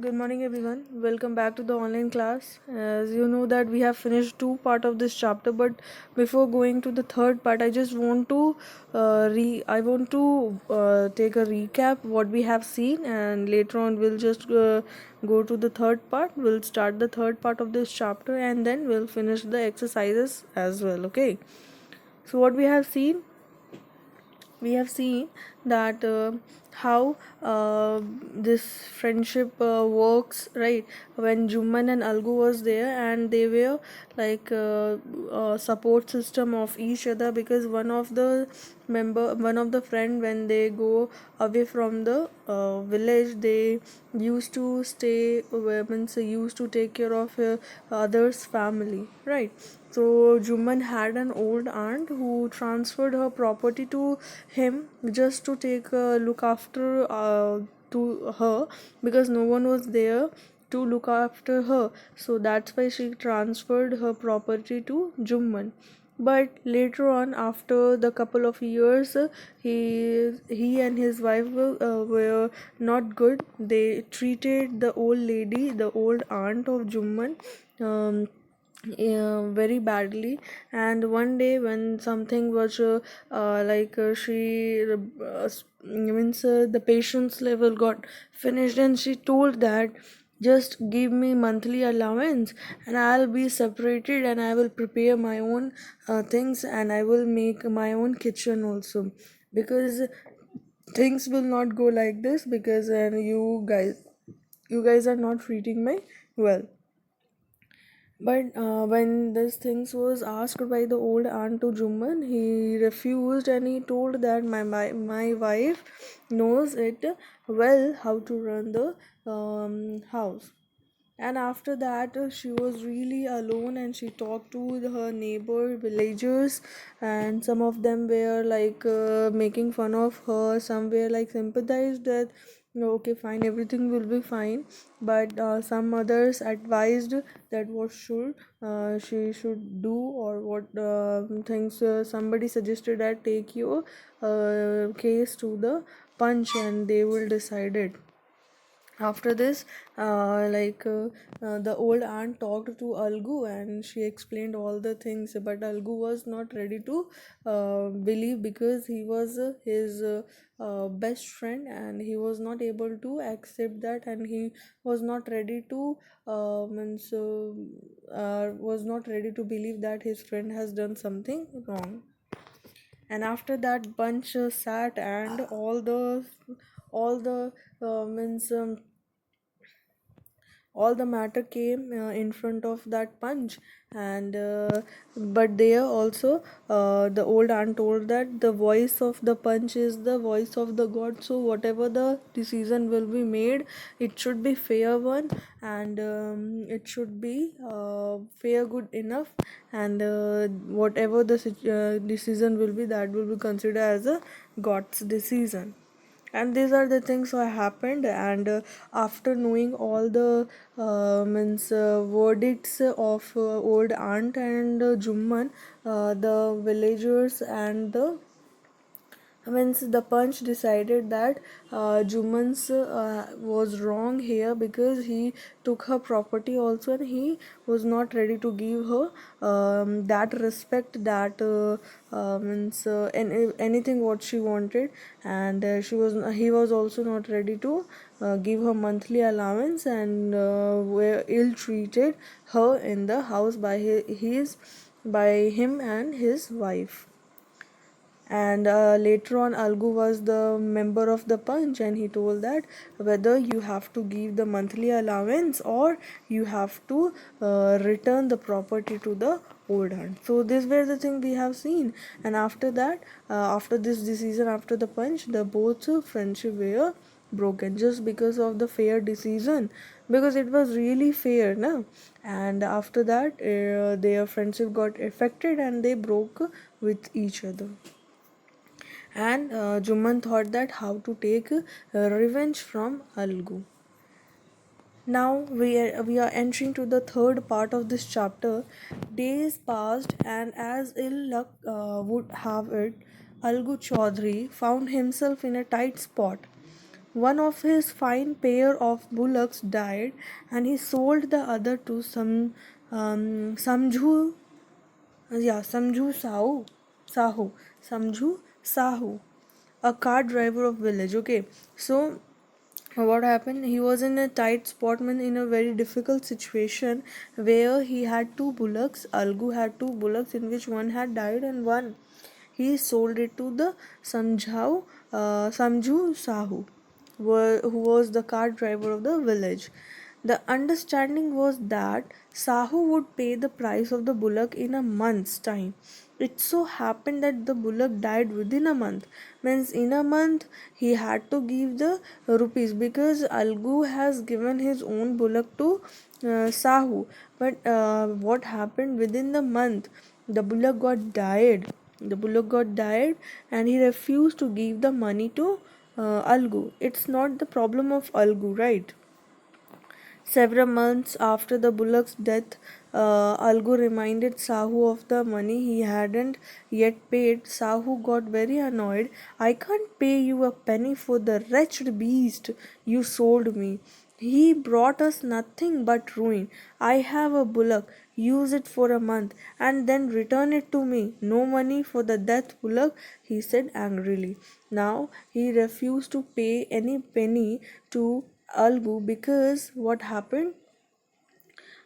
Good morning, everyone. Welcome back to the online class. As you know that we have finished two part of this chapter, but before going to the third part, I just want to take a recap what we have seen, and later on we'll just go to the third part. We'll start the third part of this chapter, and then we'll finish the exercises as well. Okay. So what we have seen that how this friendship works, right? When Jumman and Algu was there, and they were like support system of each other, because one of the friend, when they go away from the village, they used to stay, means used to take care of others family, right? So Juman had an old aunt who transferred her property to him just to take a look after to her, because no one was there to look after her. So that's why she transferred her property to Jumman. But later on, after the couple of years, he and his wife were not good. They treated the old lady, the old aunt of Jumman, very badly. And one day when something was she means the patient's level got finished, and she told that just give me monthly allowance and I'll be separated, and I will prepare my own things, and I will make my own kitchen also, because things will not go like this, because you guys are not treating me well. But when this things was asked by the old aunt to Jumman, he refused, and he told that my wife knows it well how to run the house. And after that, she was really alone, and she talked to her neighbor villagers, and some of them were like making fun of her. Some were like sympathized that no, okay, fine, everything will be fine. But some others advised that what should she should do, or what things. Somebody suggested that take your case to the punch, and they will decide it. After this, the old aunt talked to Algu, and she explained all the things, but Algu was not ready to believe, because he was his best friend, and he was not able to accept that, and he was not ready to was not ready to believe that his friend has done something wrong. And after that, bunch sat, and all the means all the matter came in front of that punch. And but there also, the old aunt told that the voice of the punch is the voice of the god, so whatever the decision will be made, it should be fair one, and it should be fair good enough, and whatever the decision will be, that will be considered as a god's decision. And these are the things that happened. And after knowing all the verdicts of old aunt and Jumman, the villagers and the means the punch decided that Juman's was wrong here, because he took her property also, and he was not ready to give her that respect, that anything what she wanted. And he was also not ready to give her monthly allowance, and were ill treated her in the house by by him and his wife. And later on, Algu was the member of the punch, and he told that whether you have to give the monthly allowance, or you have to return the property to the old aunt. So these were the thing we have seen. And after that, after this decision, after the punch, the both friendship were broken, just because of the fair decision, because it was really fair now. And after that, their friendship got affected, and they broke with each other. And Juman thought that how to take revenge from Algu. Now we are entering to the third part of this chapter. Days passed, and as ill luck would have it, Algu Chaudhary found himself in a tight spot. One of his fine pair of bullocks died, and he sold the other to some Samjhu, yeah, Samjhu Sahu, Samjhu Sahu, a car driver of village. Okay, so what happened, he was in a tight spot, mean in a very difficult situation, where he had two bullocks. Algu had two bullocks, in which one had died and one he sold it to the Samju Sahu, who was the cart driver of the village. The understanding was that Sahu would pay the price of the bullock in a month's time. It so happened that the bullock died within a month. Means in a month he had to give the rupees, because Algu has given his own bullock to Sahu. But what happened within the month? The bullock got died. The bullock got died, and he refused to give the money to Algu. It's not the problem of Algu, right? Several months after the bullock's death, Algu reminded Sahu of the money he hadn't yet paid. Sahu got very annoyed. I can't pay you a penny for the wretched beast you sold me. He brought us nothing but ruin. I have a bullock. Use it for a month and then return it to me. No money for the death bullock, he said angrily. Now he refused to pay any penny to Algu, because what happened,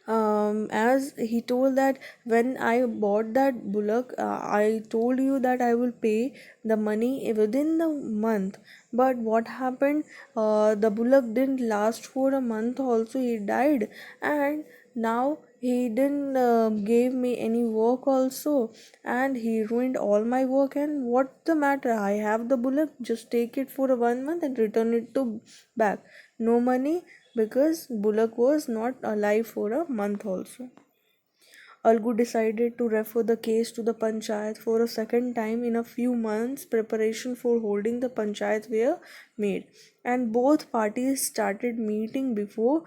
as he told that when I bought that bullock, I told you that I will pay the money within the month. But what happened, the bullock didn't last for a month also, he died. And now he didn't gave me any work also, and he ruined all my work. And what the matter, I have the bullock, just take it for a 1 month and return it to back. No money, because bullock was not alive for a month also. Algu decided to refer the case to the panchayat for a second time. In a few months, preparation for holding the panchayat were made, and both parties started meeting before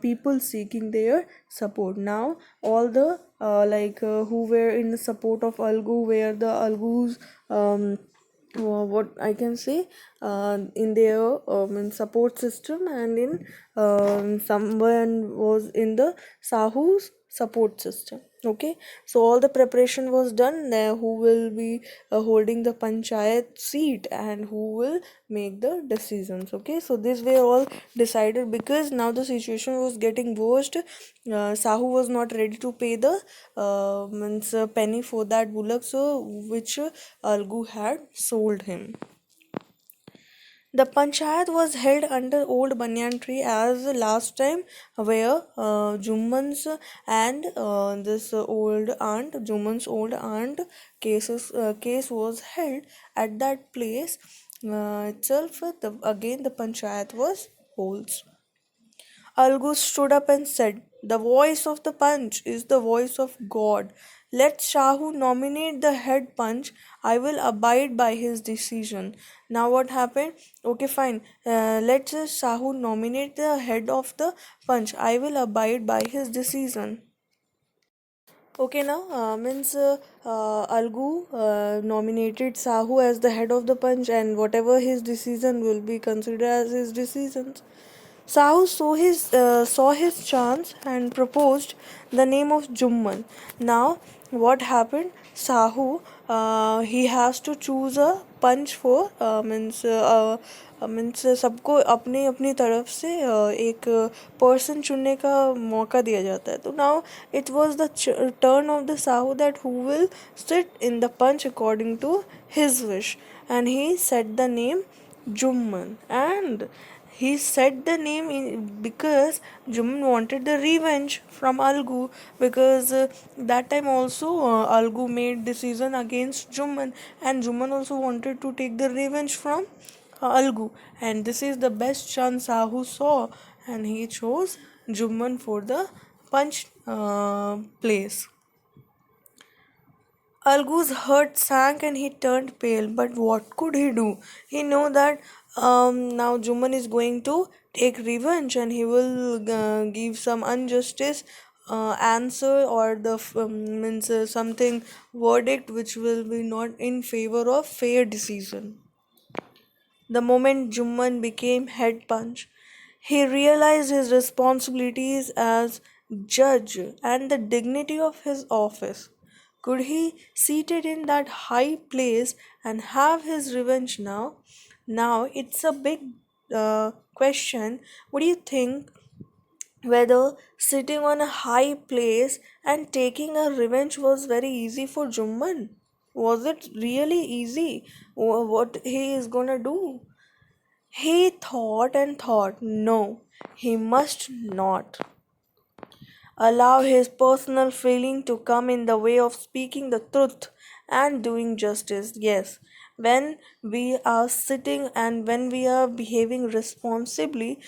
people seeking their support. Now, all the who were in the support of Algu were the Algu's what I can say, in their in support system, and in someone was in the Sahu's support system. Okay, so all the preparation was done there. Who will be holding the panchayat seat and who will make the decisions? Okay, so these were all decided, because now the situation was getting worst. Sahu was not ready to pay the penny for that bullock, so which Algu had sold him. The panchayat was held under old banyan tree as last time, where Jumman's and this Jumman's old aunt case was held at that place itself. Again the panchayat was holds. Algu stood up and said, "The voice of the punch is the voice of God. Let Shahu nominate the head punch. I will abide by his decision." Now, what happened? Okay, fine. Let Shahu nominate the head of the punch. I will abide by his decision. Okay, now means Algu nominated Sahu as the head of the punch, and whatever his decision will be considered as his decisions. Sahu saw his chance and proposed the name of Jumman. Now, what happened? Sahu, he has to choose a punch for सबको अपने अपनी तरफ से एक person चुनने का मौका दिया जाता है. तो now it was the turn of the Sahu that who will sit in the panch according to his wish, and he set the name Jumman. And he said the name because Jumman wanted the revenge from Algu, because that time also Algu made decision against Jumman, and Jumman also wanted to take the revenge from Algu, and this is the best chance Sahu saw, and he chose Jumman for the punch place. Algu's heart sank and he turned pale, but what could he do? He know that now Juman is going to take revenge, and he will give some injustice answer, or the means something verdict which will be not in favor of fair decision. The moment Jumman became head punch, he realized his responsibilities as judge and the dignity of his office. Could he seated in that high place and have his revenge now? Now it's a big question. What do you think? Whether sitting on a high place and taking a revenge was very easy for Jumman? Was it really easy? What he is gonna do? He thought and thought, no, he must not allow his personal feeling to come in the way of speaking the truth and doing justice. Yes, when we are sitting and when we are behaving responsibly,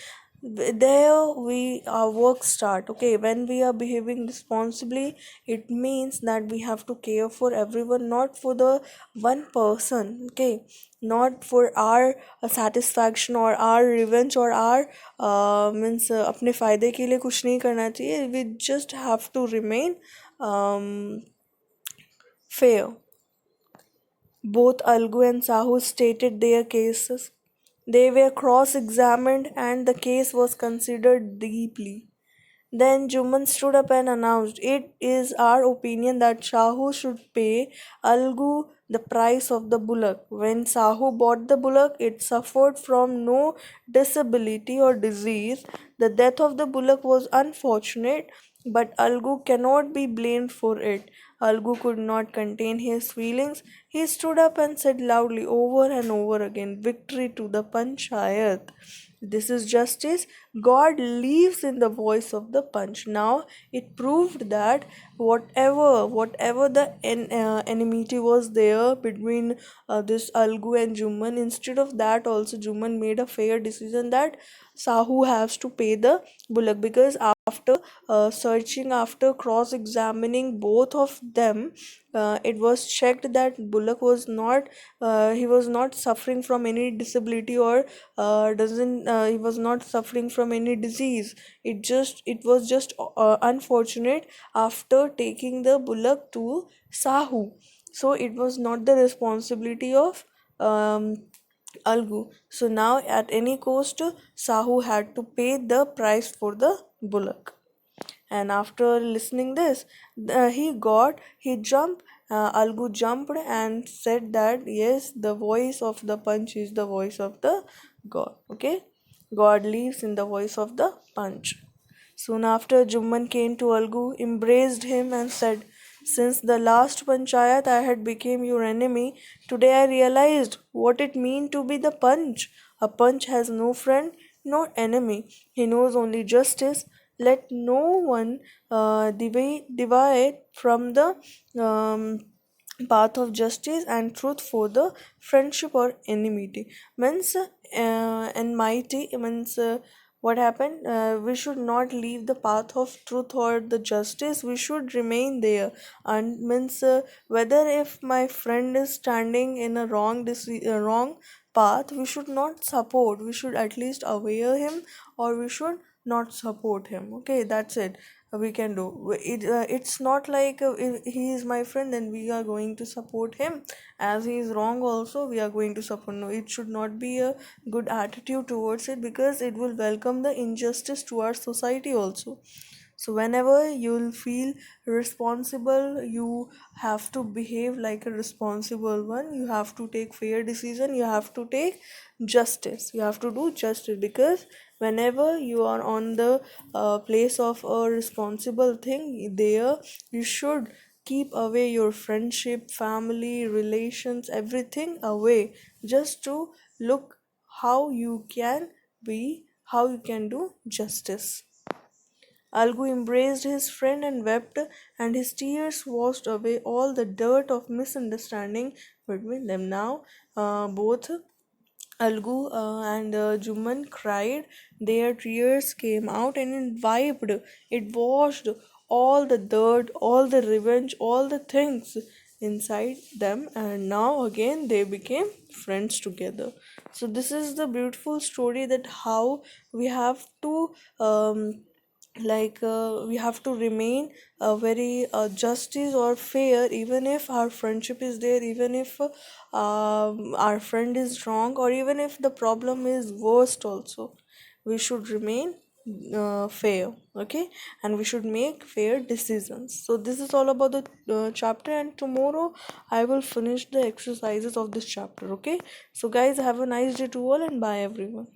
there we our work start. Okay, when we are behaving responsibly, it means that we have to care for everyone, not for the one person. Okay, not for our satisfaction or our revenge or our means अपने फायदे के लिए कुछ नहीं करना चाहिए. We just have to remain fair. Both Algu and Sahu stated their cases. They were cross-examined and the case was considered deeply. Then Juman stood up and announced, "It is our opinion that Shahu should pay Algu the price of the bullock. When Sahu bought the bullock, it suffered from no disability or disease. The death of the bullock was unfortunate, but Algu cannot be blamed for it." Algu could not contain his feelings. He stood up and said loudly over and over again, "Victory to the Panchayat. This is justice. God lives in the voice of the punch." Now it proved that whatever the enmity was there between this Algu and Juman, instead of that also Juman made a fair decision that Sahu has to pay the bullock, because after searching, after cross-examining both of them, it was checked that Bullock was not he was not suffering from any disability or doesn't he was not suffering from any disease. It was just unfortunate after taking the Bullock to Sahu. So it was not the responsibility of Algu. So now at any cost, Sahu had to pay the price for the Bullock. And after listening this, he jumped. Algu jumped and said that yes, the voice of the punch is the voice of the God. Okay, God lives in the voice of the punch. Soon after, Jumman came to Algu, embraced him, and said, "Since the last panchayat I had become your enemy, today I realized what it means to be the punch. A punch has no friend, no enemy. He knows only justice. Let no one divide from the path of justice and truth for the friendship or enmity." Means enmity means what happened, we should not leave the path of truth or the justice, we should remain there. And means whether if my friend is standing in a wrong path, we should not support, we should at least aware him, or we should not support him. Okay, that's it. We can do it's not like if he is my friend then we are going to support him, as he is wrong also we are going to support. No, it should not be a good attitude towards it, because it will welcome the injustice to our society also. So whenever you'll feel responsible, you have to behave like a responsible one. You have to take fair decision. You have to take justice. You have to do justice, because whenever you are on the place of a responsible thing, there you should keep away your friendship, family, relations, everything away, just to look how you can how you can do justice. Algu embraced his friend and wept, and his tears washed away all the dirt of misunderstanding between them. Now, both Algu and Juman cried. Their tears came out and it wiped, it washed all the dirt, all the revenge, all the things inside them, and now again they became friends together. So, this is the beautiful story that how we have to. we have to remain very justice or fair, even if our friendship is there, even if our friend is wrong, or even if the problem is worst also, we should remain fair. Okay, and we should make fair decisions. So this is all about the chapter, and tomorrow I will finish the exercises of this chapter. Okay, so guys, have a nice day to all, and bye everyone.